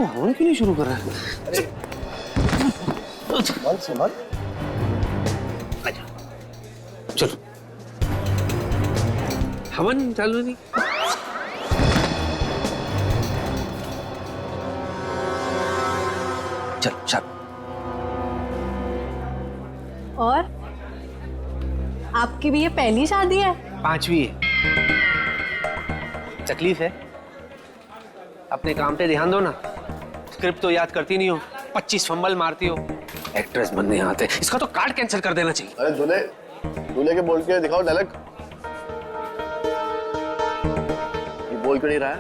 वो हॉर्न क्यों नहीं शुरू कर रहा है? संभाल। चलो, हवन चालू नहीं। चल चल। और आपकी भी ये पहली शादी है? 5वीं है। तकलीफ है, अपने काम पे ध्यान दो ना। स्क्रिप्ट तो याद करती नहीं हो, 25 फंबल मारती हो। एक्ट्रेस बनने आते, इसका तो कार्ड कैंसिल कर देना चाहिए। अरे दूल्हे दूल्हे के बोल के दिखाओ डायलॉग। ये बोल क्यों नहीं रहा है?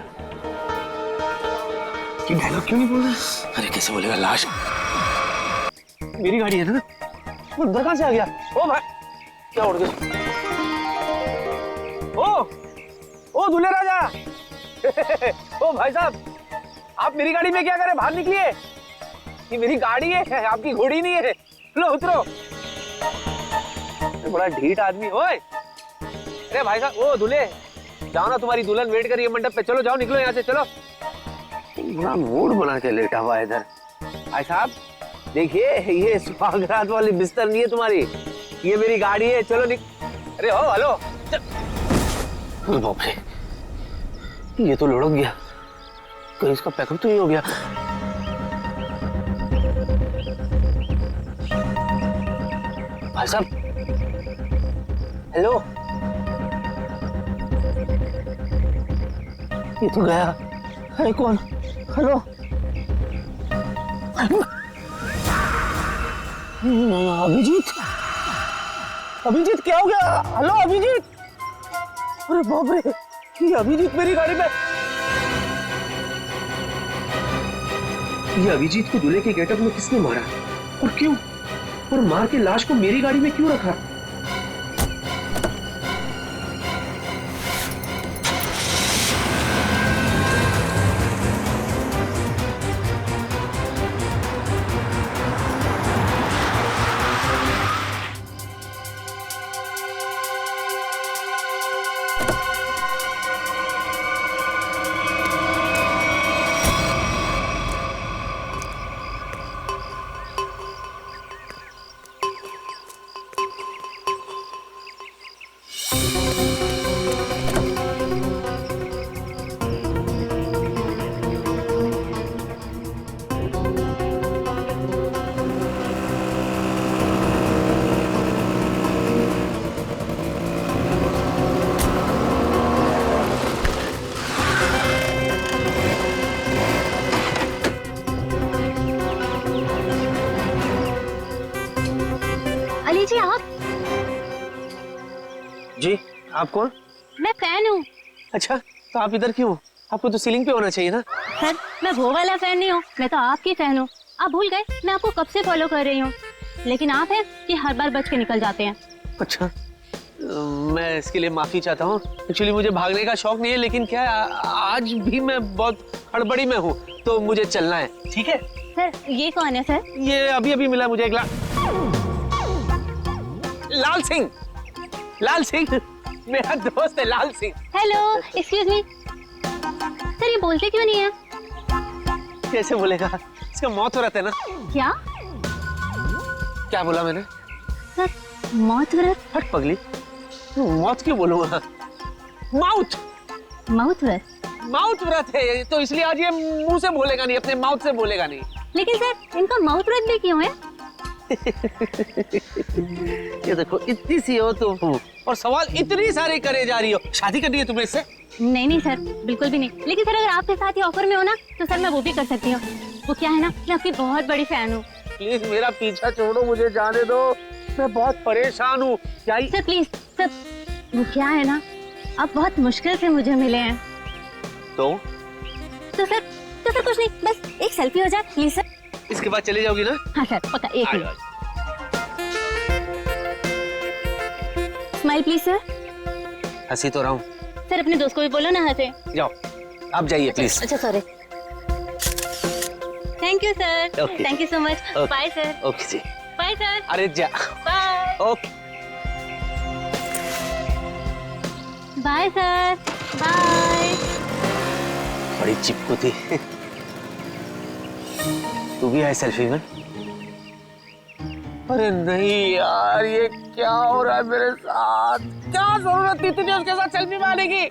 ये डायलॉग क्यों नहीं बोल रहा? अरे कैसे बोलेगा? लाश मेरी गाड़ी है ना। वो अंदर कहां से आ गया? ओ भाई, क्या उड़ गया? ओ दूल्हे राजा। ओ भाई साहब, आप मेरी गाड़ी में क्या करें? बाहर निकलिए। ये मेरी गाड़ी है, आपकी घोड़ी नहीं है। लो उतरो। बड़ा ढीठ आदमी। ओए, अरे भाई साहब, ओ दूल्हे, जाओ ना, तुम्हारी दुल्हन वेट कर रही है मंडप पे। चलो जाओ, निकलो यहाँ से, चलो। बड़ा मूड बना के लेटा हुआ है इधर। भाई साहब देखिए, ये सुहागरात वाली बिस्तर नहीं है तुम्हारी, ये मेरी गाड़ी है। चलो अरे हो, हेलो। बाप रे, ये तो लुढ़क गया। कहीं इसका पैकअप तो नहीं हो गया? भाई साहब, हेलो। ये तो गया। है कौन? हेलो। अभिजीत, अभिजीत क्या हो गया? हेलो अभिजीत। अरे बाप रे, ये अभिजीत मेरी गाड़ी में। ये अभिजीत को दूल्हे के गेटअप में किसने मारा और क्यों? और मार के लाश को मेरी गाड़ी में क्यों रखा? जी आप? जी, आप कौन? मैं फैन हूँ। अच्छा, तो आप इधर क्यों? आपको तो सीलिंग पे होना चाहिए ना। सर, मैं वो वाला फैन नहीं हूँ, मैं तो आपकी फैन हूँ। आप भूल गए, मैं आपको कब से फॉलो कर रही हूँ, लेकिन आप हैं कि हर बार बच के निकल जाते हैं। अच्छा, मैं इसके लिए माफी चाहता हूँ। एक्चुअली मुझे भागने का शौक नहीं है, लेकिन क्या है, आज भी मैं बहुत हड़बड़ी में हूँ, तो मुझे चलना है। ठीक है सर, ये कौन है सर? ये अभी अभी मिला मुझे एक लाल सिंह। लाल सिंह मेरा दोस्त है, Lal Singh. Hello, excuse me. Sir, ये बोलते क्यों नहीं है? कैसे बोलेगा? इसका मौत हो रहा था ना। क्या? क्या बोला मैंने? सर, मौत व्रत? हट पगली, मौत क्यों बोलूंगा? माउथ माउथ व्रत? माउथ व्रत है, तो इसलिए आज ये मुंह से बोलेगा नहीं, अपने माउथ से बोलेगा नहीं। लेकिन सर, इनका माउथ व्रत भी क्यों है? ये देखो, इतनी सी हो तुम और सवाल इतनी सारे करे जा रही हो। शादी करनी है तुम्हें इससे? नहीं नहीं सर, बिल्कुल भी नहीं। लेकिन सर, अगर आपके साथ ये ऑफर में हो ना, तो सर मैं वो भी कर सकती हूँ। वो क्या है ना, मैं आपकी बहुत बड़ी फैन हूँ। प्लीज मेरा पीछा छोड़ो, मुझे जाने दो, मैं बहुत परेशान हूँ। क्या सर प्लीज सर, वो क्या है ना, आप बहुत मुश्किल से मुझे मिले हैं। तो सर कुछ नहीं, बस एक सेल्फी हो जाए प्लीज सर। इसके बाद चले जाओगी ना? हाँ सर, पक्का। एक मिनट, स्माइल प्लीज सर। हंसी तो रहा हूँ। सर, अपने दोस्त को भी बोलो ना हंसे। जाओ, आप जाइए प्लीज। अच्छा sorry. Thank you sir, thank you so much. Bye sir. Okay जी, बाय सर। अरे जा, bye. Okay bye sir. Bye. बड़ी चिपकू थी। तू भी है सेल्फी में? अरे नहीं यार, ये क्या हो रहा है मेरे साथ? क्या जरूरत थी तुझे उसके साथ सेल्फी मारने की?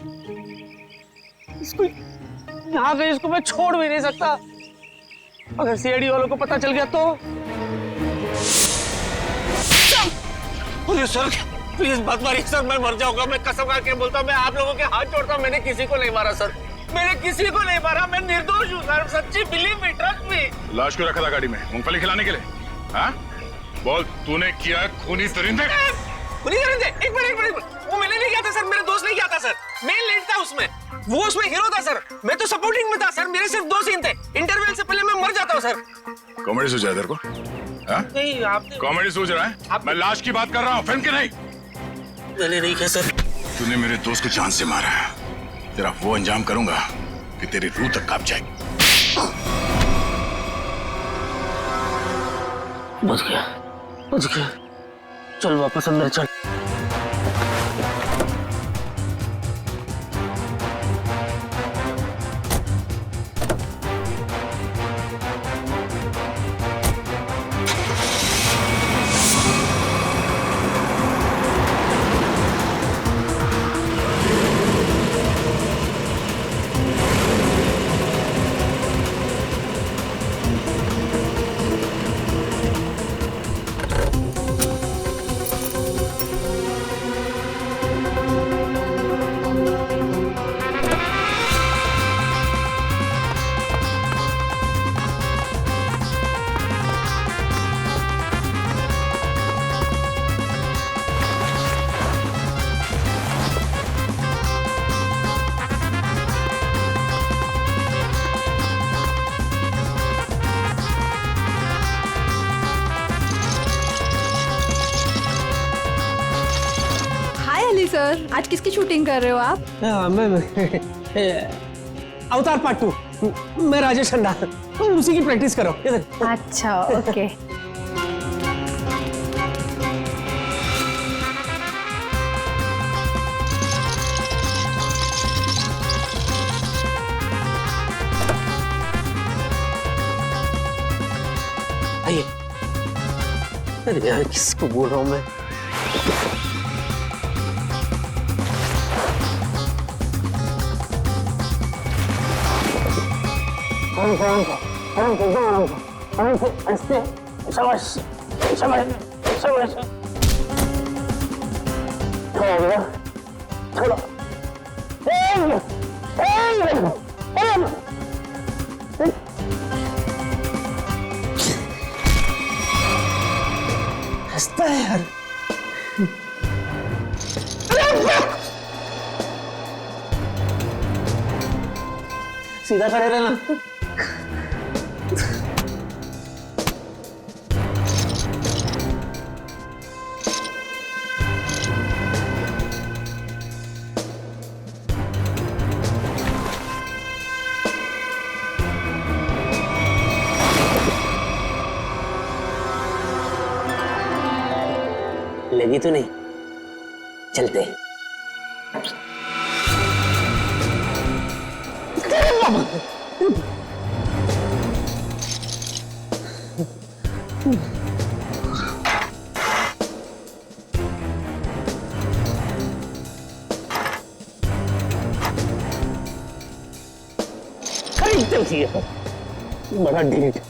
इसको यहाँ गई, इसको मैं छोड़ भी नहीं सकता। अगर सीआईडी वालों को पता चल गया तो? सर प्लीज मत मारिए सर, मैं मर जाऊंगा। मैं कसम खा के बोलता हूँ, मैं आप लोगों के हाथ जोड़ता हूँ, मैंने किसी को नहीं मारा सर। मैंने किसी को नहीं मारा, मैं निर्दोष हूँ सर। सच्ची बिलीव मी, ट्रस्ट मी। लाश क्यों रखा था गाड़ी में? मूंगफली खिलाने के लिए? हाँ बोल, तूने किया खूनी सरिंदे? खूनी सरिंदे? एक मिनट, वो मैंने नहीं किया था सर, मेरे दोस्त ने किया था सर। मैं लीड था उसमें, वो उसमें हीरो था सर, मैं तो सपोर्टिंग में था सर। मेरे सिर्फ 2 सीन थे, इंटरवल से पहले मैं मर जाता हूँ सर। कॉमेडी सूझ रहा है तेरे को? नहीं आपने कॉमेडी सूझ रहा है? मैं लाश की बात कर रहा हूँ, फिल्म की नहीं। मैंने नहीं किया सर। तूने मेरे दोस्त को जान से मारा है, तेरा वो अंजाम करूंगा कि तेरी रूह तक कांप जाएगी। बच गया। चल वापस अंदर चल। सर, आज किसकी शूटिंग कर रहे हो आप? मैं अवतार पार्ट 2। मैं राजेश खन्ना, उसी की प्रैक्टिस कर रहा हूँ। इधर। अच्छा, ओके। आइए। अरे यार, किसको बोल रहा हूँ मैं? हंसता है यार। सीधा खड़े रहना। लगी तो नहीं? चलते हैं। खरीदते थी बड़ा ढीठ।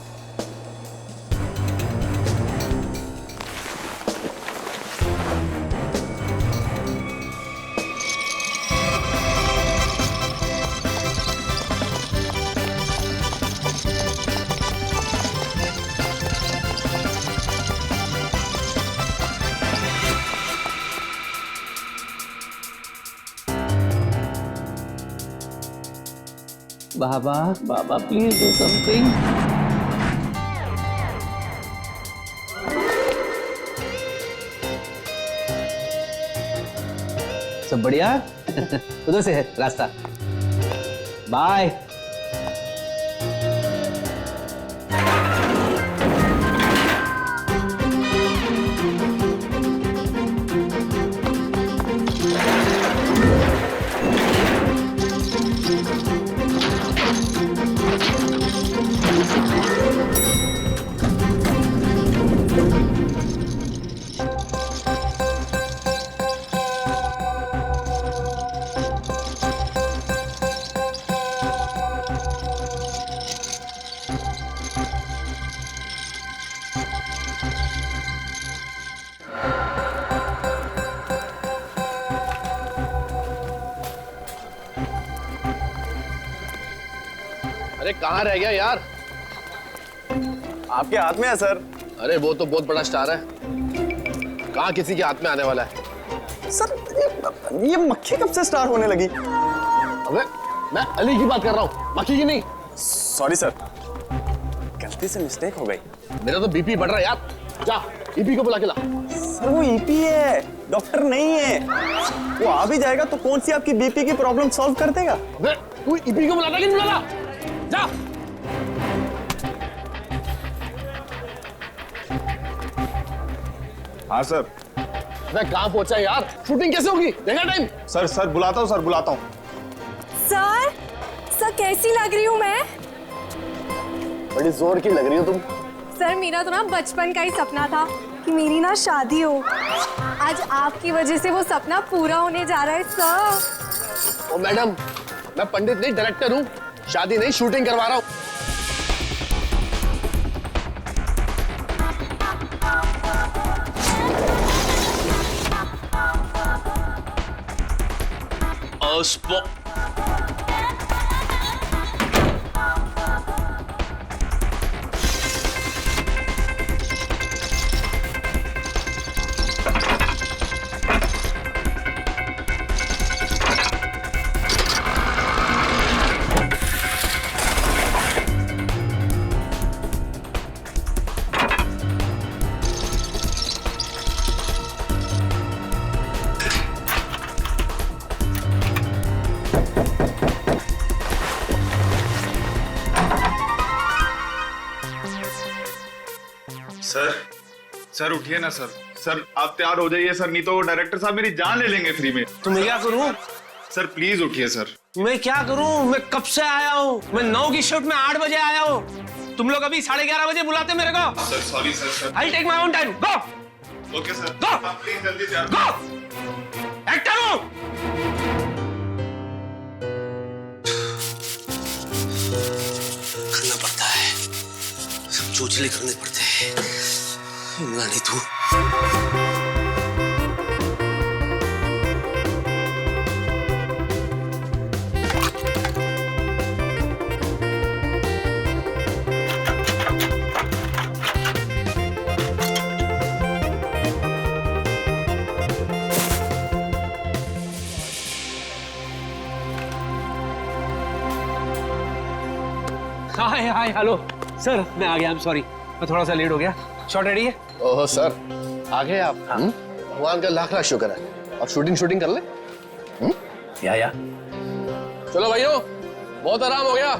बाबा बाबा प्लीज डू समथिंग। सब बढ़िया? उधर से है रास्ता। बाय। अरे कहाँ रह गया यार? आपके हाथ में है सर। अरे वो तो बहुत बड़ा स्टार है, कहाँ किसी के हाथ में आने वाला है? सर ये मक्खी कब से स्टार होने लगी? अबे मैं अली की बात कर रहा हूँ, मक्खी की नहीं। सॉरी सर, गलती से मिस्टेक हो गई। मेरा तो बीपी बढ़ रहा है यार, जा ईपी को बुला के ला। सर वो ईपी है, डॉक्टर नहीं है। वो आ भी जाएगा तो कौन सी आपकी बीपी की प्रॉब्लम सॉल्व कर देगा? अबे तू ईपी को बुलाता कि नहीं बुलाता? जा। हाँ सर। मैं कहाँ पहुंचा यार? शूटिंग कैसे होगी? देखा टाइम? सर बुलाता हूँ, सर बुलाता हूँ। सर कैसी लग रही हूँ मैं? बड़ी जोर की लग रही हो तुम। सर मेरा तो ना बचपन का ही सपना था कि मेरी ना शादी हो। आज आपकी वजह से वो सपना पूरा होने जा रहा है सर। ओ मैडम, मैं पंडित नहीं डायरेक्टर हूँ, शादी नहीं शूटिंग करवा रहा हूँ। सर उठिए ना सर। सर आप तैयार हो जाइए सर, नहीं तो डायरेक्टर साहब मेरी जान ले लेंगे फ्री में। तो मैं क्या करूं? सर प्लीज उठिए सर। मैं क्या करूं? मैं कब से आया हूं? मैं 9 की शिफ्ट में 8 बजे आया हूं। तुम लोग अभी 11:30 बजे बुलाते मेरे को। Sir sorry sir. I take my own time. Go. Okay sir. Go! आप प्लीज जल्दी तैयार गो। एक्टर हूं। करना पड़ता है, सब चोचले करने पड़ते हैं। नहीं तू हाय हेलो सर, मैं आ गया। आई एम सॉरी, मैं थोड़ा सा लेट हो गया। शॉट रेडी है? ओह सर, आ गए आप? भगवान का लाख लाख शुक्र है। अब शूटिंग कर ले। या चलो भाइयों, बहुत आराम हो गया।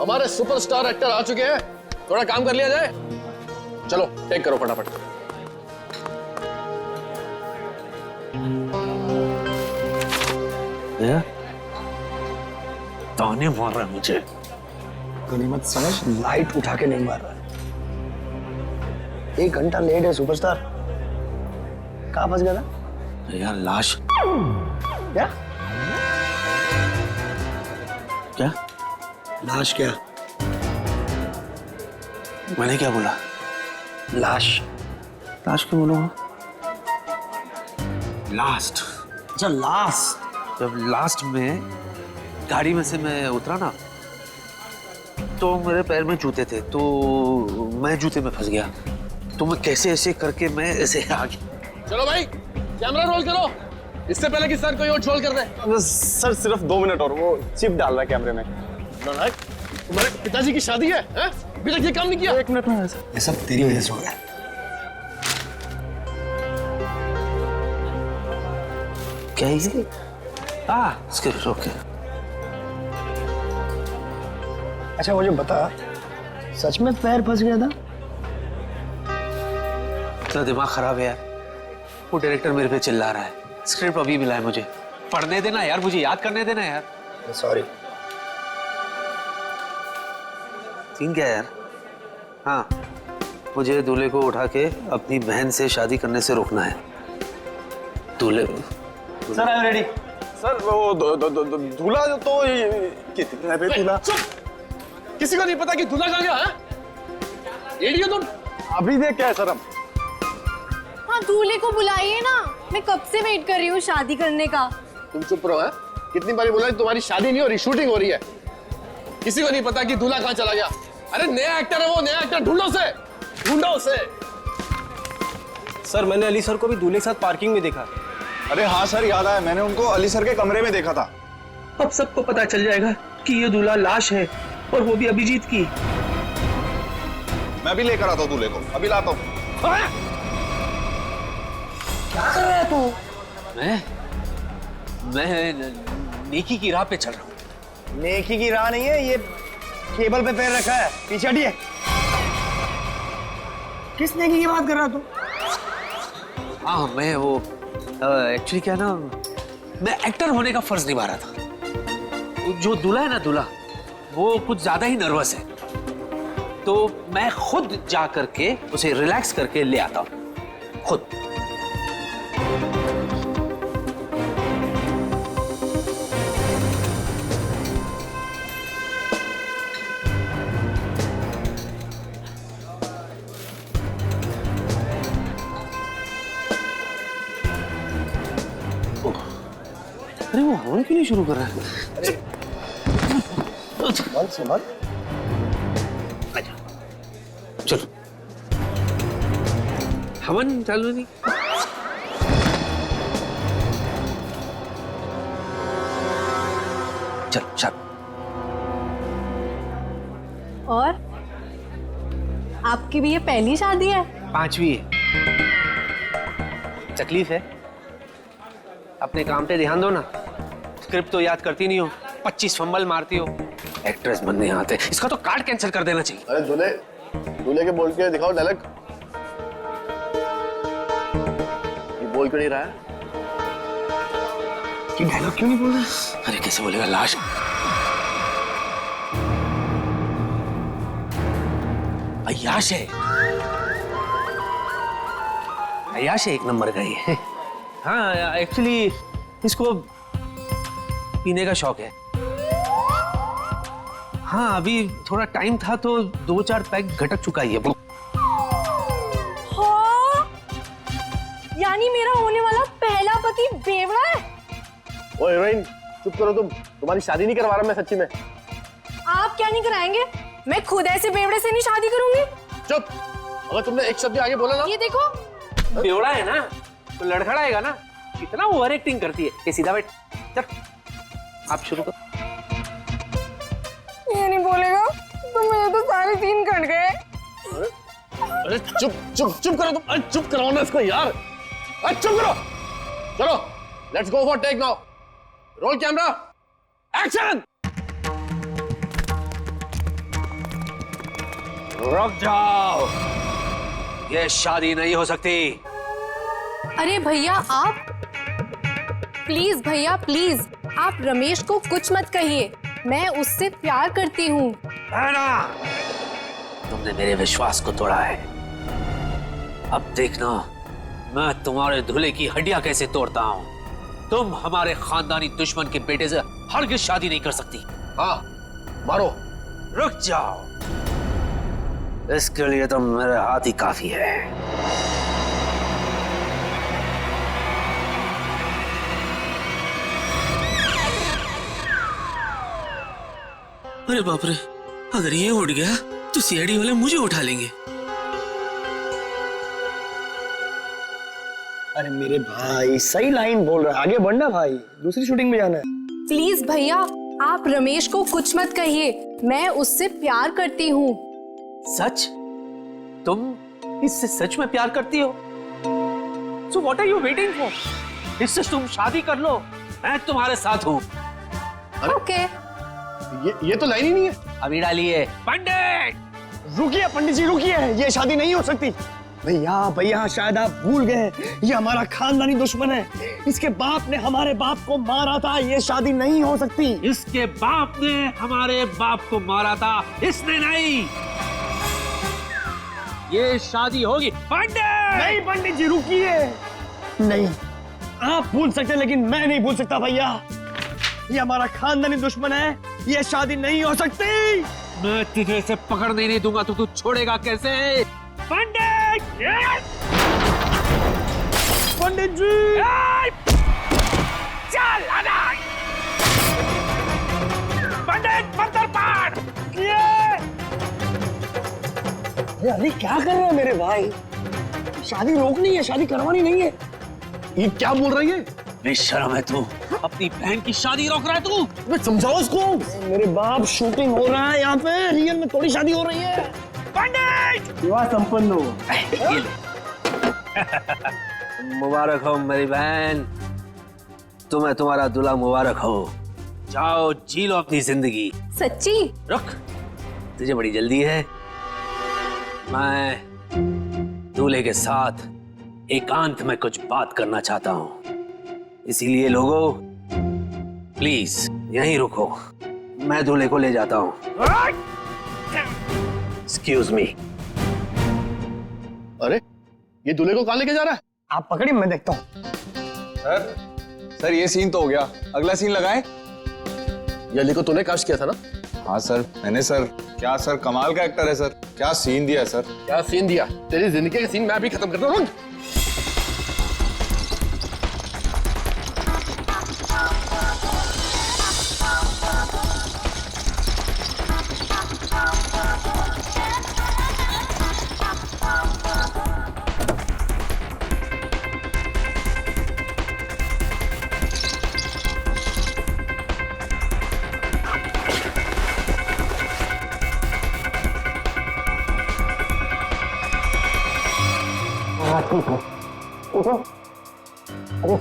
हमारे सुपरस्टार एक्टर आ चुके हैं, थोड़ा काम कर लिया जाए। चलो टेक करो फटाफट। ताने मार रहा है मुझे। गनीमत समझ, लाइट उठा के नहीं मार रहा है। 1 घंटा लेट है सुपरस्टार। कहाँ फंस गया था यार? लाश। क्या? क्या? लाश क्या? मैंने क्या बोला? लाश। लाश क्यों बोलूंगा? लास्ट। अच्छा लास्ट। जब लास्ट में गाड़ी में से मैं उतरा ना, तो मेरे पैर में जूते थे, तो मैं जूते में फंस गया। तो मैं कैसे ऐसे करके मैं ऐसे आ गया। चलो भाई कैमरा रोल करो, इससे पहले कि सर कोई और ट्रोल कर दे। सर सिर्फ 2 मिनट और, वो चिप डाल रहा है कैमरे में। नालायक, तुम्हारे पिताजी की शादी है? अभी तक ये काम नहीं किया। 1 मिनट में। ये सब तेरी वजह से हो गया। क्या ये? स्क्रिप्ट। ओके। अच्छा मुझे बता, सच में पैर फंस गया था? इतना दिमाग खराब है यार। वो डायरेक्टर मेरे पे चिल्ला रहा है। स्क्रिप्ट अभी मिला है मुझे, पढ़ने देना यार, मुझे याद करने देना यार। सॉरी। सीन क्या है यार? हाँ, मुझे दूल्हे को उठा के अपनी बहन से शादी करने से रोकना है। दूल्हे। Sir I am ready. Sir वो दूल्हा तो कितने पे दूल्हा? किसी को नहीं पता कि दूल्हा कहाँ गया है? इडियट तुम। अभी देख क्या है सर हम। हाँ दूल्हे को बुलाइए ना, मैं कब से वेट कर रही हूँ शादी करने का। तुम चुप रहो। है कितनी बारी बोला कि तुम्हारी शादी नहीं हो रही, शूटिंग हो रही है। किसी को नहीं पता कि दूल्हा कहाँ चला गया। अरे नया एक्टर है वो, नया एक्टर ढूंढो उसे। सर मैंने अली सर को भी दूल्हे के साथ पार्किंग में देखा। अरे हाँ सर, याद आया, मैंने उनको अली सर के कमरे में देखा था। अब सबको पता चल जाएगा कि ये दूल्हा लाश है, और वो भी अभिजीत की। मैं भी लेकर आता हूँ दूल्हे को, अभी लाता हूँ। क्या कर रहा है तू? मैं नेकी की राह पे चल रहा हूँ। नेकी की राह नहीं है, ये केबल पे पैर रखा है, पीछे हटिए। किस नेकी की बात कर रहा तू? हाँ मैं वो एक्चुअली क्या ना, मैं एक्टर होने का फर्ज निभा रहा था। जो दूल्हा है ना, दूल्हा वो कुछ ज्यादा ही नर्वस है, तो मैं खुद जा करके उसे रिलैक्स करके ले आता हूँ खुद। अरे वो हॉर्न क्यों नहीं शुरू कर रहा है? आजा, चलो। हवन चालू नहीं। चलो चल। और आपकी भी ये पहली शादी है? 5वीं है। तकलीफ है? अपने काम पे ध्यान दो ना। स्क्रिप्ट तो याद करती नहीं हो, 25 फंबल मारती हो। एक्ट्रेस बनने आते, इसका तो कार्ड कैंसिल कर देना चाहिए। अरे दूल्हे के बोल के दिखाओ डायलॉग। ये बोल क्यों नहीं रहा है? कि डायलॉग क्यों नहीं बोल रहा? अरे कैसे बोलेगा, लाश। अय्याश है, अय्याश है, एक नंबर का ही है। हाँ एक्चुअली इसको पीने का शौक है। हाँ अभी थोड़ा टाइम था तो 2-4 पैक घटक चुका ही है। हाँ, यानी मेरा होने वाला पहला पति बेवड़ा है। ओए हीरोइन चुप करो तुम, तुम्हारी शादी नहीं करवा रहा मैं सच्ची में। आप क्या नहीं कराएंगे? मैं खुद ऐसे बेवड़े से नहीं शादी करूंगी। चुप, अगर तुमने एक शब्द आगे बोला ना। ये देखो, बेवड़ा है ना तो लड़खड़ाएगा ना। कितना ओवर एक्टिंग करती है। ये सीधा बैठ, चल आप शुरू करो। ये नहीं बोलेगा तो मेरे तो सारे सीन कट गए। अरे चुप करो तुम। अरे चुप कराओ ना इसको यार। अरे चुप करो। चलो let's go for take now. Roll camera, action. रुक जाओ, ये शादी नहीं हो सकती। अरे भैया आप प्लीज, भैया प्लीज, आप रमेश को कुछ मत कहिए। मैं उससे प्यार करती हूँ। ना, तुमने मेरे विश्वास को तोड़ा है। अब देखना मैं तुम्हारे दूल्हे की हड्डियां कैसे तोड़ता हूँ। तुम हमारे खानदानी दुश्मन के बेटे से हरगिज शादी नहीं कर सकती। हाँ मारो। रुक जाओ, इसके लिए तो मेरे हाथ ही काफी है। अरे बाप रे, अगर ये उठ गया तो सीआईडी वाले मुझे उठा लेंगे। अरे मेरे भाई सही लाइन बोल रहा है, आगे बढ़ना भाई, दूसरी शूटिंग में जाना है। प्लीज भैया आप रमेश को कुछ मत कहिए। मैं उससे प्यार करती हूँ। सच? तुम इससे सच में प्यार करती हो? So what are you waiting for? इससे तुम शादी कर लो, मैं तुम्हारे साथ हूँ। ओके। ये तो लाइन ही नहीं है। अभी डालिए। पंडित रुकिए पंडित जी रुकिए, ये शादी नहीं हो सकती। भैया शायद आप भूल गए, ये हमारा खानदानी दुश्मन है। इसके बाप ने हमारे बाप को मारा था, ये शादी नहीं हो सकती। इसके बाप ने हमारे बाप को मारा था, इसने नहीं। ये शादी होगी। पंडित नहीं पंडित जी रुकिए। नहीं, आप भूल सकते लेकिन मैं नहीं भूल सकता भैया। ये हमारा खानदानी दुश्मन है, ये शादी नहीं हो सकती। मैं तुझे इसे पकड़ने नहीं दूंगा तो तू छोड़ेगा कैसे? पंडित! पंडित जी! चल पंडित मंत्र पाठ। अरे अली क्या कर रहे हो मेरे भाई? शादी रोकनी है, शादी करवानी नहीं है। ये क्या बोल रही है? बेशर्म है तू, अपनी बहन की शादी रोक रहा है तू। मैं समझाओ उसको। मेरे बाप, शूटिंग हो रहा है यहाँ पे, रियल में थोड़ी शादी हो रही है। पंडित विवाह संपन्न हो। ये ले। मुबारक हो मेरी बहन, तुम्हें तुम्हारा दूल्हा मुबारक हो। जाओ जी लो अपनी जिंदगी। सच्ची? रुक, तुझे बड़ी जल्दी है। मैं दूल्हे के साथ एकांत में कुछ बात करना चाहता हूं, इसीलिए लोगों प्लीज यहीं रुको, मैं दूल्हे को ले जाता हूं। Excuse me. अरे ये दूल्हे को कहां लेके जा रहा है? आप पकड़िए, मैं देखता हूँ। सर ये सीन तो हो गया, अगला सीन लगाए। ये अली को तूने कास्ट किया था ना? हाँ सर मैंने सर। क्या सर, कमाल का एक्टर है सर, क्या सीन दिया सर। क्या सीन दिया? तेरी जिंदगी का सीन मैं भी खत्म करता हूँ। अरे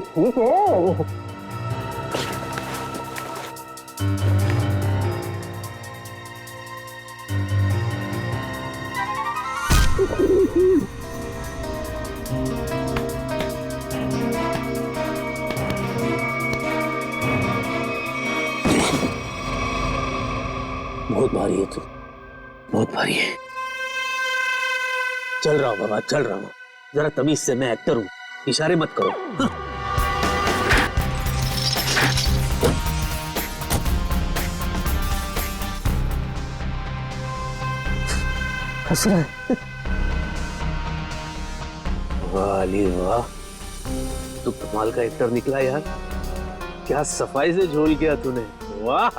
ठीक है। बहुत भारी है तू, बहुत भारी है। चल रहा हूं बाबा, चल रहा हूं। जरा तमीज से, मैं एक्टर हूं, इशारे मत करो। हंस रहा है। वाह अली वाह, तू कमाल का एक्टर निकला यार। क्या सफाई से झोल किया तूने, वाह।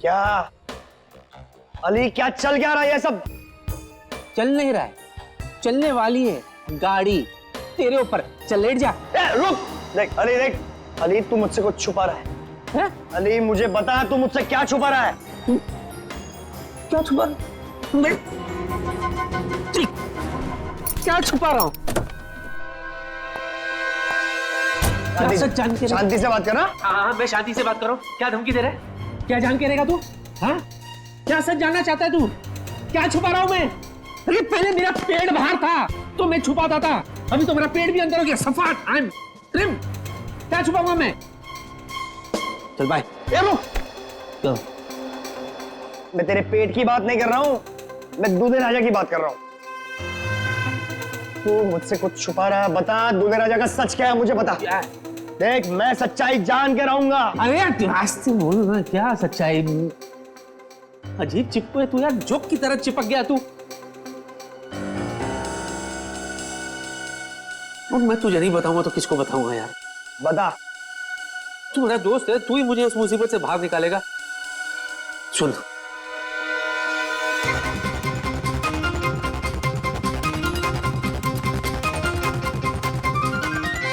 क्या अली, क्या चल क्या रहा है ये सब? चल नहीं रहा है, चलने वाली है गाड़ी तेरे ऊपर। चल लेट जा। रुक, देख अली, देख अली, तू मुझसे कुछ छुपा रहा है। अली मुझे बता, तू मुझसे क्या छुपा रहा है? क्या छुपा? क्या छुपा रहा हूं? शांति से बात करना। हाँ मैं शांति से बात कर रहा हूँ। क्या धमकी दे रहा है? क्या जान के रहेगा तू? हाँ क्या सच जानना चाहता है तू? क्या छुपा रहा हूं मैं? अरे पहले मेरा पेट बाहर था तो मैं छुपाता था, अभी तो मेरा पेट भी अंदर हो गया। सफाट, आई एम ट्रिम। क्या छुपाऊंगा मैं? चल बाय। रुक, मैं तेरे पेट की बात नहीं कर रहा हूँ, मैं दूल्हे राजा की बात कर रहा हूँ। तू मुझसे कुछ छुपा रहा है, बता दूल्हे राजा का सच क्या है, मुझे बता। क्या है? देख मैं सच्चाई जान के रहूंगा। अरे यार आस्ते बोल ना, क्या सच्चाई? अजीब चिपको है तू यार, जोक की तरह चिपक गया तू। और मैं तुझे नहीं बताऊंगा तो किसको बताऊंगा यार? बता। तू मेरा दोस्त है, तू ही मुझे इस मुसीबत से बाहर निकालेगा। सुन,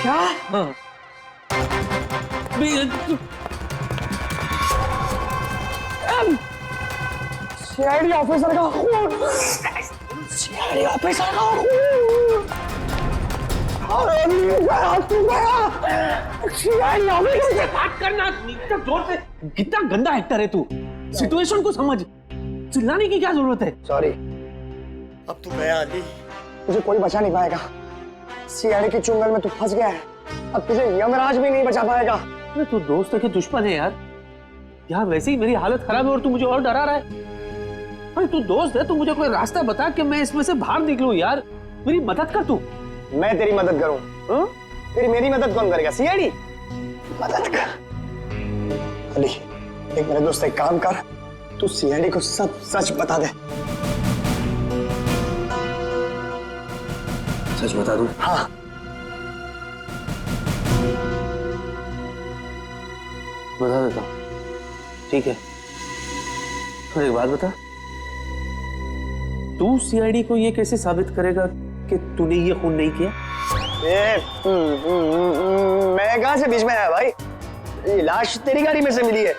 क्या? हाँ सीआईडी ऑफिसर का खून, सीआईडी ऑफिसर का खून। सीआईडी ऑफिसर से बात करना इतना जोर से। कितना गंदा एक्टर है तू, सिचुएशन को समझ। चिल्लाने की क्या जरूरत है? सॉरी, अब तू गया अली, तुझे कोई बचा नहीं पाएगा। सीआईडी के चुंगल में तू फंस गया है, अब तुझे यमराज भी नहीं बचा पाएगा। अरे तू दोस्त के दुश्मन है यार, यार वैसे ही मेरी हालत खराब है और तू मुझे और डरा रहा है। अरे तू दोस्त है, तू मुझे कोई रास्ता बता कि मैं इसमें से बाहर निकलूं यार। मेरी मदद कर तू। मैं तेरी मदद करूं? तेरी मेरी मदद कौन करेगा? सीआईडी मदद कर। अली एक मेरे दोस्त, एक काम कर, तू सीआईडी को सब सच बता दे। सच बता दूं? हाँ। बता देता हूँ, ठीक है। और एक बात बता, तू सीआईडी को ये कैसे साबित करेगा कि तूने ये खून नहीं किया? मैं कहां से बीच में आया भाई? ये लाश तेरी गाड़ी में से मिली है,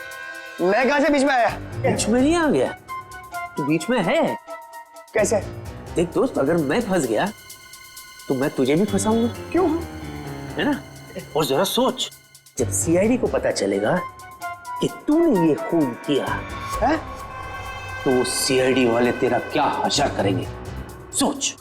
मैं कहां से बीच में आया? बीच में नहीं आ गया, तू बीच में है। कैसे? देख दोस्त, अगर मैं फंस गया तो मैं तुझे भी फंसाऊंगा। क्यों? है ना? और जरा सोच, जब सीआईडी को पता चलेगा कि तूने ये खून किया है तो सीआईडी वाले तेरा क्या हशर करेंगे, सोच।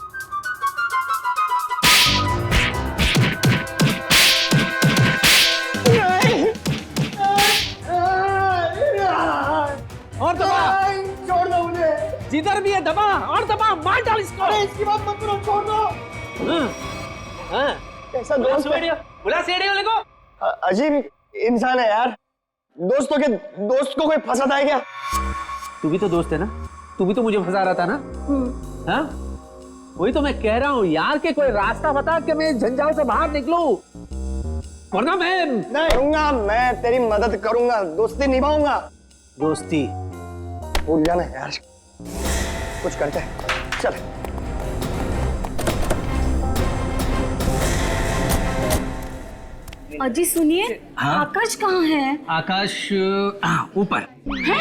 और दबा, छोड़ दो मुझे। जिधर भी है दबा, और दबा, मार डाल इसको। इसकी बात मत करो, छोड़ दो। हाँ, कैसा दोस्त है? बुला सीआईडी वाले को। अजीब इंसान है यार, दोस्त को कोई फंसाता है क्या? तू भी तो दोस्त है ना, तू भी तो मुझे फंसा रहा था ना। हाँ, वही तो मैं कह रहा हूँ यार कि कोई रास्ता बता कि मैं झंझाल से बाहर निकलूं, वरना मैं नहीं करूंगा। मैं तेरी मदद करूंगा, दोस्ती निभाऊंगा। दोस्ती भूल जाना यार, कुछ करते हैं, चल। अजी सुनिए, हाँ? आकाश कहाँ है? आकाश ऊपर है?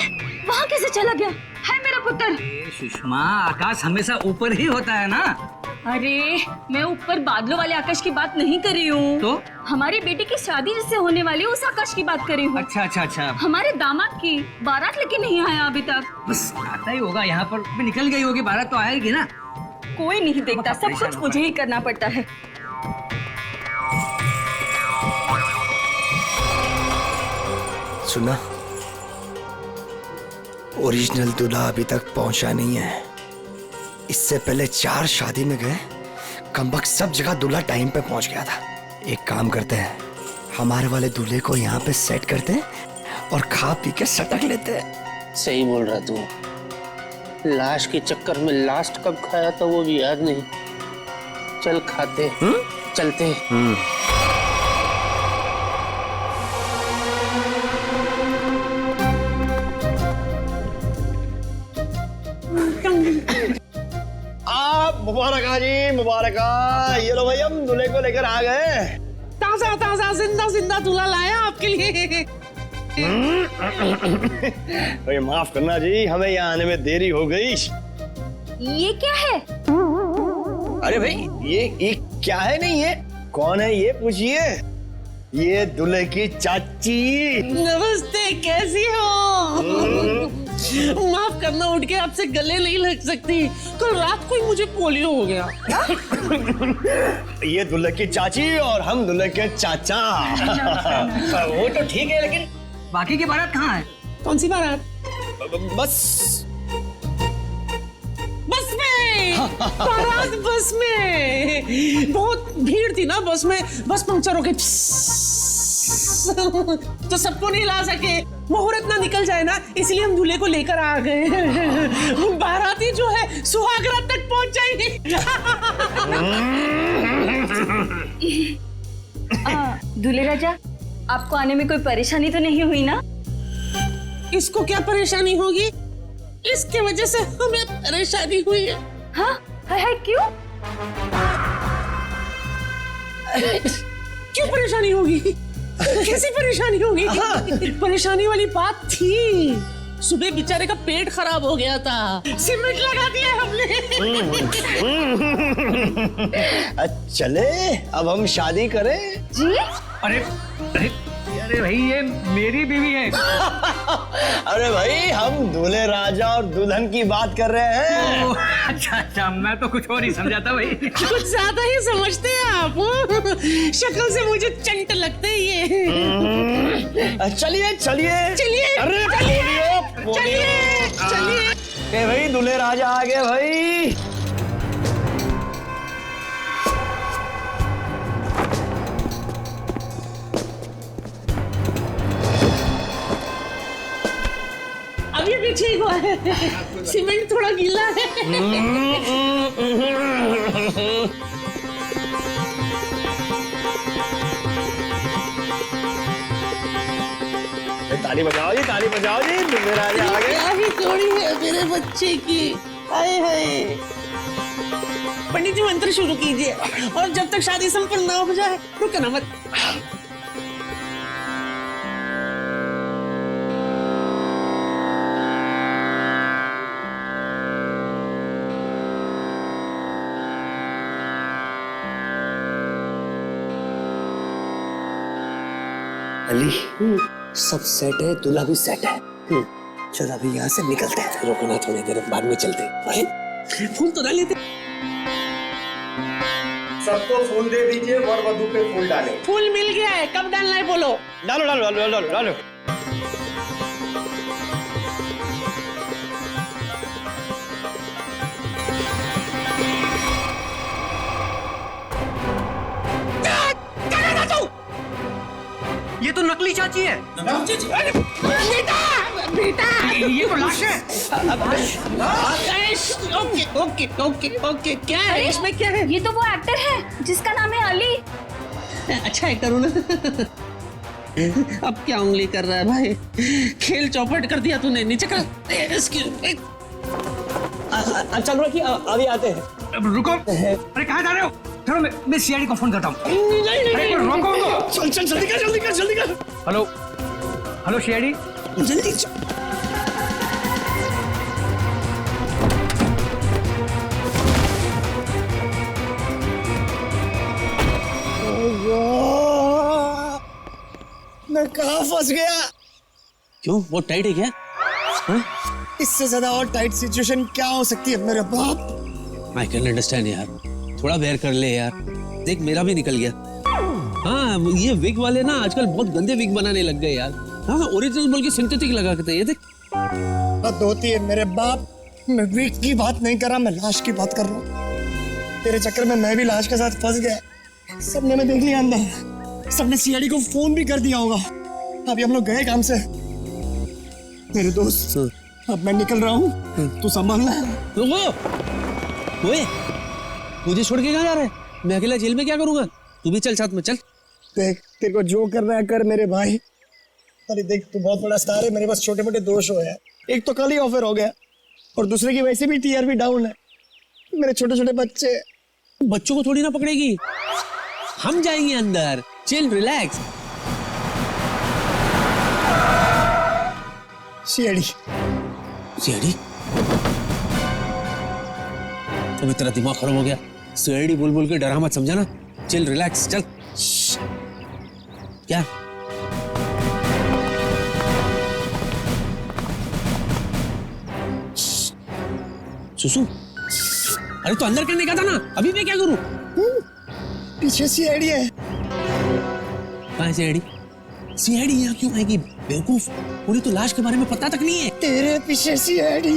वहाँ कैसे चला गया? है मेरा पुत्र। सुषमा, आकाश हमेशा ऊपर ही होता है ना। अरे मैं ऊपर बादलों वाले आकाश की बात नहीं कर रही हूँ, तो हमारी बेटी की शादी जिससे होने वाली है उस आकाश की बात कर रही हूँ। अच्छा अच्छा अच्छा, हमारे दामाद की बारात लेके नहीं आया अभी तक। बस आता ही होगा यहाँ पर, भी निकल गई होगी, बारात तो आएगी ना। कोई नहीं देखता, सब कुछ मुझे ही करना पड़ता है। सुना, ओरिजिनल दूल्हा अभी तक पहुंचा नहीं है। इससे पहले 4 शादी में गए, कमबख्त सब जगह दूल्हा टाइम पे पहुंच गया था। एक काम करते हैं, हमारे वाले दूल्हे को यहाँ पे सेट करते हैं और खा पी के सटक लेते हैं। सही बोल रहा तू। लाश के चक्कर में लास्ट कब खाया था वो भी याद नहीं। चल खाते, चलते। मुबारक जी, मुबारक। ये लो भाई, हम दूल्हे को लेकर आ गए। ताजा ताजा जिंदा जिंदा दूल्हा लाया आपके लिए। भाई माफ करना जी, हमें यहाँ आने में देरी हो गई। ये क्या है? अरे भाई ये क्या है? नहीं ये कौन है ये पूछिए। ये दूल्हे की चाची। नमस्ते, कैसी हो? माफ करना, उठ के आपसे गले नहीं लग सकती। कल रात को ही मुझे पोलियो हो गया। ये दूल्हे की चाची और हम दूल्हे के चाचा। वो तो ठीक है, लेकिन बाकी की बारात कहाँ है? कौन सी बारात? बस में। बारात बस में। बहुत भीड़ थी ना बस में, बस पंक्चर हो गई तो सबको नहीं ला सके। मुहूर्त ना निकल जाए ना, इसलिए हम दूल्हे को लेकर आ गए। बाराती जो है सुहाग रात तक पहुंच जाएगी। दूल्हे राजा, आपको आने में कोई परेशानी तो नहीं हुई ना? इसको क्या परेशानी होगी? इसके वजह से हमें परेशानी हुई है। हाँ? है क्यों? क्यों परेशानी होगी? कैसी परेशानी होगी? परेशानी वाली बात थी। सुबह बेचारे का पेट खराब हो गया था, सीमेंट लगा दिया हमने। चले अब हम शादी करें। जी? अरे अरे अरे भाई ये मेरी बीवी है। अरे भाई हम दूल्हे राजा और दुल्हन की बात कर रहे हैं। अच्छा अच्छा, मैं तो कुछ और ही समझा था भाई। कुछ ज्यादा ही समझते हैं आप। शक्ल से मुझे चंट लगते हैं ये। चलिए चलिए चलिए अरे चलिए चलिए। भाई दूल्हे राजा आ गए भाई। अभी अभी ठीक हुआ है, सीमेंट थोड़ा गीला है। ताली बजाओ जी, ताली बजाओ जी, दूल्हे राजा आ गए। क्या ही जोड़ी है मेरे बच्चे की। हाय हाय। पंडित जी मंत्र शुरू कीजिए और जब तक शादी संपन्न ना हो जाए रुकना मत। अली सब सेट है, दूल्हा भी सेट है। चल अभी यहाँ से निकलते हैं। रुकना थोड़ी देर, बाद में चलते। अरे फूल तो डाल लेते। सबको फूल दे दीजिए, वर वधू पे फूल डालें। फूल मिल गया है, कब डालना है बोलो। डालो डालो डालो डालो डालो। ये तो नकली चाची है। बेटा बेटा ये तो लाश है। Okay okay okay okay. क्या है इसमें, क्या है? ये तो वो एक्टर है जिसका नाम है अली। अच्छा एक्टर हूँ ना। अब क्या उंगली कर रहा है भाई, खेल चौपट कर दिया तूने। नीचे कर। चल रखिए, अभी आते हैं। रुको, अरे कहाँ जा रहे हो? चलो मैं सीआईडी को फोन करता हूँ। अरे रोको उनको। चल चल जल्दी कर जल्दी कर जल्दी कर। Hello hello CID. जल्दी चल। मैं कहाँ फंस गया? क्यों, बहुत टाइट है क्या? इससे ज्यादा और टाइट सिचुएशन क्या हो सकती है मेरे बाप? आई कैन अंडरस्टैंड यार, थोड़ा बेयर कर ले यार। देख मेरा भी निकल गया। हाँ ये विग वाले ना आजकल बहुत गंदे विग बनाने लग गए यार। हाँ ओरिजिनल बोल के सिंथेटिक लगा के। ये देख बात होती है मेरे बाप। मैं विग की बात नहीं कर रहा, मैं लाश की बात कर रहा हूँ। तेरे चक्कर में मैं भी लाश के साथ फंस गया। सबने मैं देख लिया अंदर, सबने सीआईडी को फोन भी कर दिया होगा। अभी हम लोग गए काम से। मेरे दोस्त अब मैं निकल रहा हूँ, तू संभालना। ओए मुझे छोड़ के कहाँ जा रहा है? मैं अकेला जेल में क्या करूंगा? तू भी चल साथ में, चल। देख तेरे को जो करना है कर मेरे भाई। अरे देख तू बहुत बड़ा स्टार है, मेरे पास छोटे मोटे दोष हो यार। एक तो कल ही ऑफर हो गया और दूसरे की वैसे भी टीआरपी डाउन है। मेरे छोटे छोटे बच्चे। बच्चों को थोड़ी ना पकड़ेगी, हम जाएंगे अंदर। Chill relax. CID CID? अभी तेरा दिमाग खराब हो गया। सीआईडी बोल बोल के डरा मत, समझा ना? चिल रिलैक्स चल। क्या सुसु? अरे तो अंदर करने का था ना, अभी मैं क्या करूं? पीछे सीआईडी है। कहाँ है सीआईडी? सीआईडी यहाँ क्यों आएगी बेवकूफ? पूरी तो लाश के बारे में पता तक नहीं है। तेरे पीछे सीआईडी।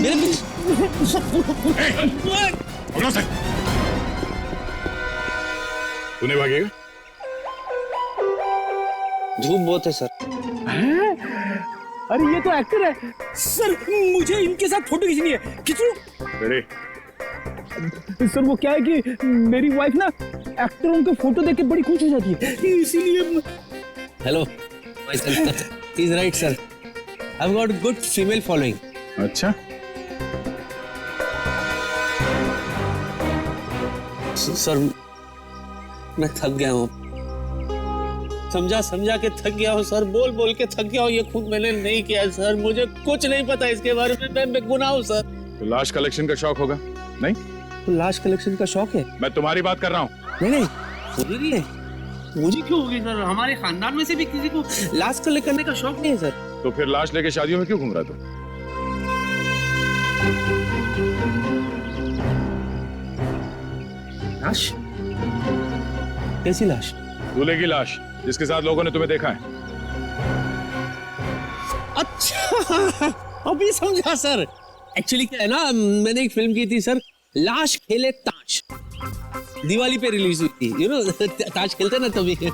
तूने भागेगा? धूप बहुत है सर। अरे ये तो एक्टर है सर, मुझे इनके साथ फोटो खींचनी है। खींचूं? सर वो क्या है कि मेरी वाइफ ना एक्टरों के फोटो देख के बड़ी खुश हो जाती है, इसीलिए। Hello he is right sir, I have got good female following. अच्छा सर मैं थक गया हूँ, समझा समझा के थक गया हूँ सर, बोल बोल के थक गया हूँ। ये खुद मैंने नहीं किया सर, मुझे कुछ नहीं पता इसके बारे में, मैं बेगुनाह हूँ सर। तो लाश कलेक्शन का शौक होगा? नहीं तो लाश कलेक्शन का शौक है? मैं तुम्हारी बात कर रहा हूँ। नहीं नहीं मुझे नहीं है, मुझे क्यों होगी सर? हमारे खानदान में से भी किसी को लाश कलेक्ट करने का शौक नहीं है सर। तो फिर लाश लेके शादियों में क्यों घूम रहा तू? लाश? कैसी लाश? दूल्हे की लाश, जिसके साथ लोगों ने तुम्हें देखा है। अच्छा, अभी समझा सर। एक्चुअली क्या है ना, मैंने एक फिल्म की थी सर, लाश खेले ताश, दिवाली पे रिलीज हुई थी। यू नो ताश खेलते ना तभी,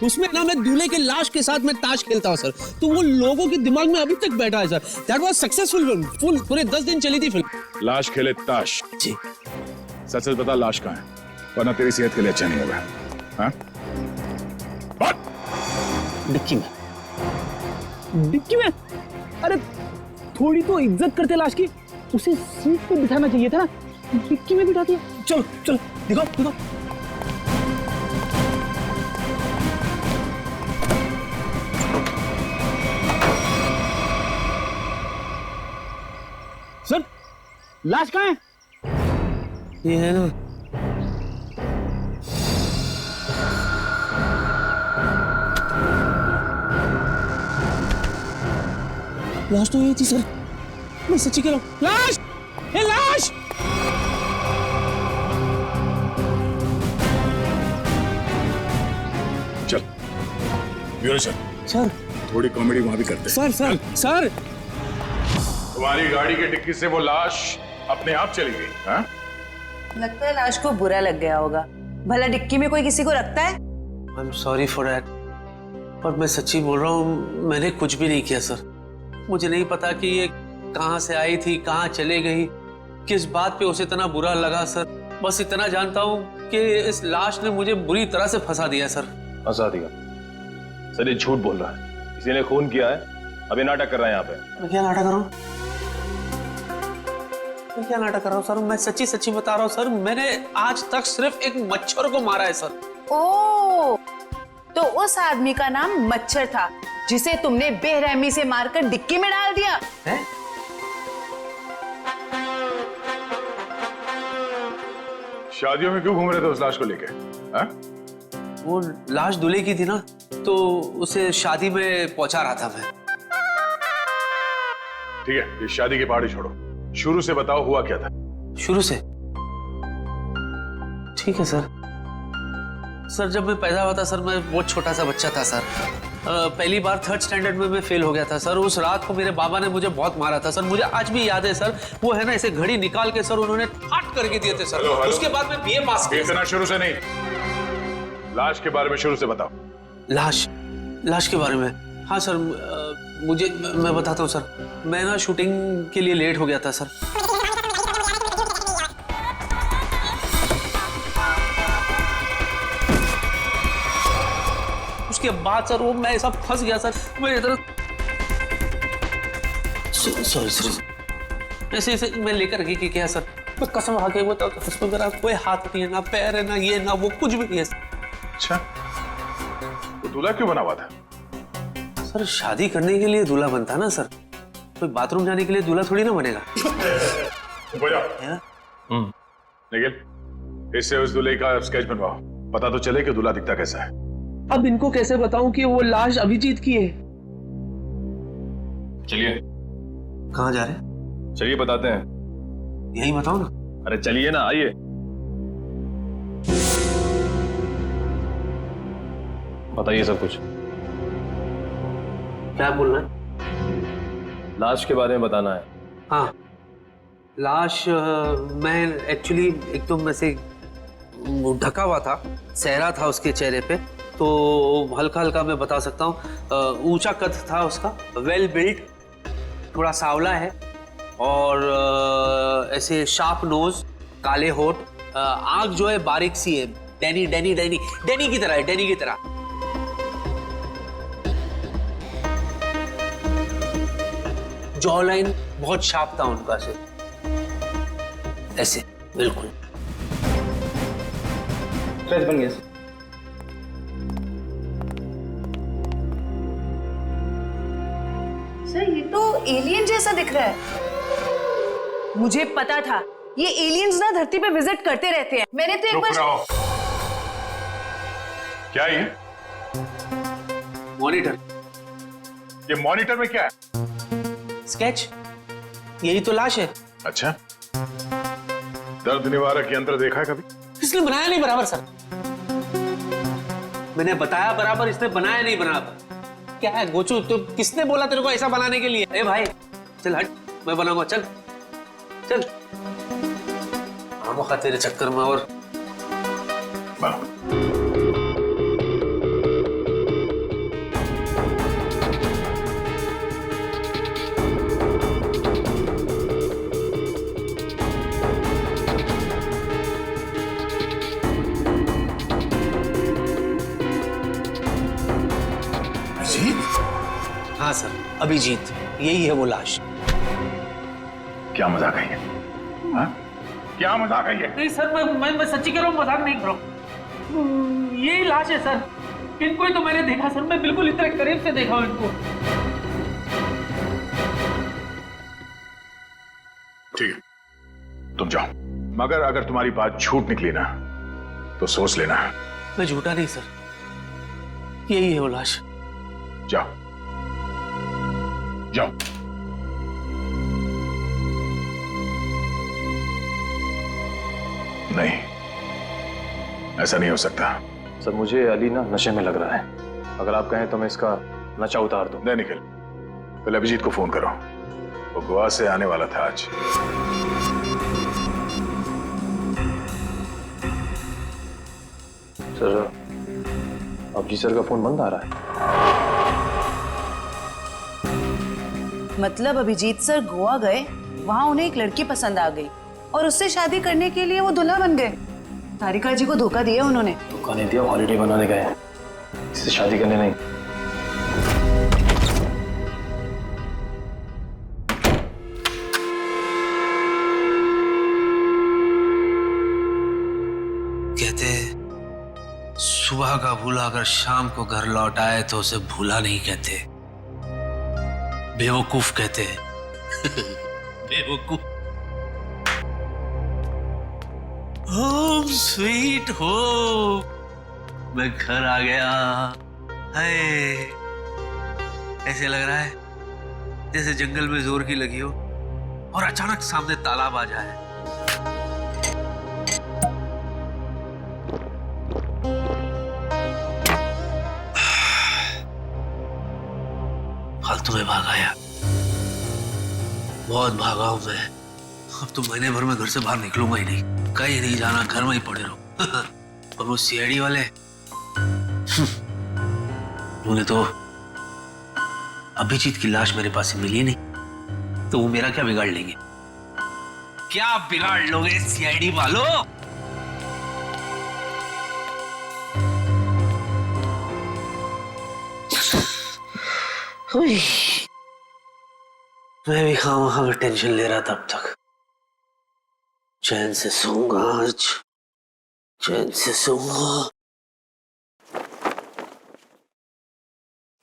उसमें ना मैं दूल्हे के लाश के साथ मैं ताश खेलता हूँ सर। तो वो लोगों के दिमाग में अभी तक बैठा है sir. That was successful film, full पूरे 10 दिन चली थी फिल्म। लाश खेले ताश? जी। सच सच बता, लाश कहाँ है, वरना तेरी सेहत के लिए अच्छा नहीं होगा। हाँ? डिक्की में। डिक्की में? अरे थोड़ी तो इज्जत करते लाश की, उसे सीट पे बिठाना चाहिए था ना, डिक्की में बिठा दिया। चलो चलो दिखाओ दिखाओ। सर लाश कहाँ है? ये है ना, लाश तो ये थी सर, मैं सच्ची कह रहा हूँ। लाश! ये लाश! चल ब्यूरो चल। सर थोड़ी कॉमेडी वहां भी करते। सर सर सर, तुम्हारी गाड़ी की डिक्की से वो लाश अपने आप चली गई। हाँ? लगता है लाश को बुरा लग गया होगा। भला डिक्की में कोई किसी को रखता है? I am sorry for that, पर मैं सच्ची बोल रहा हूँ, मैंने कुछ भी नहीं किया सर। मुझे नहीं पता कि ये कहाँ से आई थी, कहाँ चले गई, किस बात पे उसे इतना बुरा लगा सर। बस इतना जानता हूँ कि इस लाश ने मुझे बुरी तरह से फंसा दिया सर। फंसा दिया? सर ये झूठ बोल रहा है, किसी ने खून किया है, अभी नाटक कर रहा है यहाँ पे। मैं क्या नाटक कर रहा हूँ? मैं क्या नाटक कर रहा हूँ सर? मैं सच्ची सच्ची बता रहा हूँ सर, मैंने आज तक सिर्फ एक मच्छर को मारा है सर। ओह, तो उस आदमी का नाम मच्छर था जिसे तुमने बेरहमी से मारकर डिक्की में डाल दिया है? शादियों में क्यों घूम रहे थे उस लाश को लेके? हाँ? वो लाश दूल्हे की थी ना, तो उसे शादी में पहुंचा रहा था मैं। ठीक है, ये शादी की पहाड़ी छोड़ो, शुरू से बताओ हुआ क्या था? शुरू से? ठीक है सर। सर जब मैं पैदा हुआ था सर, मैं बहुत छोटा सा बच्चा था सर। पहली बार 3rd स्टैंडर्ड में मैं फेल हो गया था सर। उस रात को मेरे बाबा ने मुझे बहुत मारा था सर, मुझे आज भी याद है सर। वो है ना, ऐसे घड़ी निकाल के सर उन्होंने फाट करके दिए थे सर। हेलो। उसके बाद मैं बीए पास किया। इतना शुरू से नहीं, लाश के बारे में शुरू से बताओ। लाश के बारे में? हाँ सर, मैं बताता हूँ सर। मैं ना शूटिंग के लिए लेट हो गया था सर। उसके बाद सर वो मैं ऐसा फंस गया सर, मैं इधर सॉरी ऐसे मैं लेकर गई कि क्या सर, मैं कसम खा के बताओ तो उसमें मेरा कोई हाथ नहीं है, ना पैर है, ना ये ना वो, कुछ भी नहीं है। अच्छा, तो दूल्हा क्यों बना हुआ था? सर शादी करने के लिए दूल्हा बनता है ना सर, कोई बाथरूम जाने के लिए दूल्हा थोड़ी ना बनेगा। निखिल, इससे उस दूल्हे का स्केच बनवाओ, पता तो चले कि दूल्हा दिखता कैसा है। अब इनको कैसे बताऊं कि वो लाश अभिजीत की है? चलिए। कहाँ जा रहे हैं? चलिए बताते हैं। यही बताओ ना। अरे चलिए ना, आइए। बताइए सब कुछ। क्या बोलना है? लाश के बारे में बताना है। हाँ, लाश मैं एक्चुअली एकदम ऐसे ढका हुआ था, सहरा था उसके चेहरे पे, तो हल्का हल्का मैं बता सकता हूँ। ऊंचा कद था उसका, वेल बिल्ट, थोड़ा सांवला है और ऐसे शार्प नोज, काले होठ, आंख जो है बारीक सी है, डैनी डैनी डैनी डैनी की तरह है, डैनी की तरह। जॉ लाइन बहुत शार्प था उनका से, ऐसे बिल्कुल। स्ट्रेच बन गया। सर ये तो एलियन जैसा दिख रहा है। मुझे पता था ये एलियंस ना धरती पे विजिट करते रहते हैं। मैंने तो एक बार। क्या ये? मॉनिटर। ये मॉनिटर में क्या है? स्केच, यही तो लाश है। अच्छा, दर्द निवारक यंत्र देखा है कभी? इसने बनाया नहीं बराबर सर। मैंने बताया बराबर, इसने बनाया नहीं बराबर। क्या है गोचू, तो किसने बोला तेरे को ऐसा बनाने के लिए? ए भाई चल हट, मैं बनाऊंगा, चल चल। आमोखा तेरे चक्कर में और बनाओ। हाँ सर, अभिजीत, यही है वो लाश। क्या मजाक है ये? हाँ? क्या मजाक है ये? नहीं सर, मैं सच्ची कह रहा हूँ, मजाक नहीं कर रहा हूँ। यही लाश है सर। इनको ही तो मैंने देखा सर, मैं बिल्कुल इतने करीब से देखा हूँ इनको। ठीक है, तुम जाओ, मगर अगर तुम्हारी बात झूठ निकली ना तो सोच लेना। मैं झूठा नहीं सर, यही है वो लाश। जाओ जाओ। नहीं, ऐसा नहीं हो सकता। सर मुझे अली ना नशे में लग रहा है, अगर आप कहें तो मैं इसका नशा उतार दूं। नहीं निखिल, पहले अभिजीत को फोन करो, वो गोवा से आने वाला था आज। सर अभिजीत सर का फोन बंद आ रहा है। मतलब अभिजीत सर गोवा गए, वहां उन्हें एक लड़की पसंद आ गई और उससे शादी करने के लिए वो दूल्हा बन गए। तारिका जी को धोखा दिया उन्होंने। धोखा नहीं दिया, हॉलिडे बनाने गए हैं, इससे शादी करने नहीं। कहते सुबह का भूला अगर शाम को घर लौट आए तो उसे भूला नहीं कहते, बेवकूफ कहते हैं। बेवकूफ। होम स्वीट होम, मैं घर आ गया। हाय, ऐसे लग रहा है जैसे जंगल में जोर की लगी हो और अचानक सामने तालाब आ जाए। फालतू में भाग आया, बहुत भागा हूं मैं। अब तो महीने भर में घर से बाहर निकलूंगा ही नहीं, कहीं नहीं जाना, घर में ही पड़े रहो। और वो सीआईडी वाले उन्हें तो अभिजीत की लाश मेरे पास से मिली नहीं, तो वो मेरा क्या बिगाड़ लेंगे? क्या बिगाड़ लोगे सीआईडी वालों? मैं भी खामखा में टेंशन ले रहा था अब तक। चैन से सोऊंगा आज, चैन से सोऊंगा।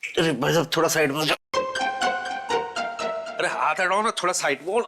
अरे भाई साहब थोड़ा साइड में जाओ। अरे हाथ हटाओ ना, थोड़ा साइड में।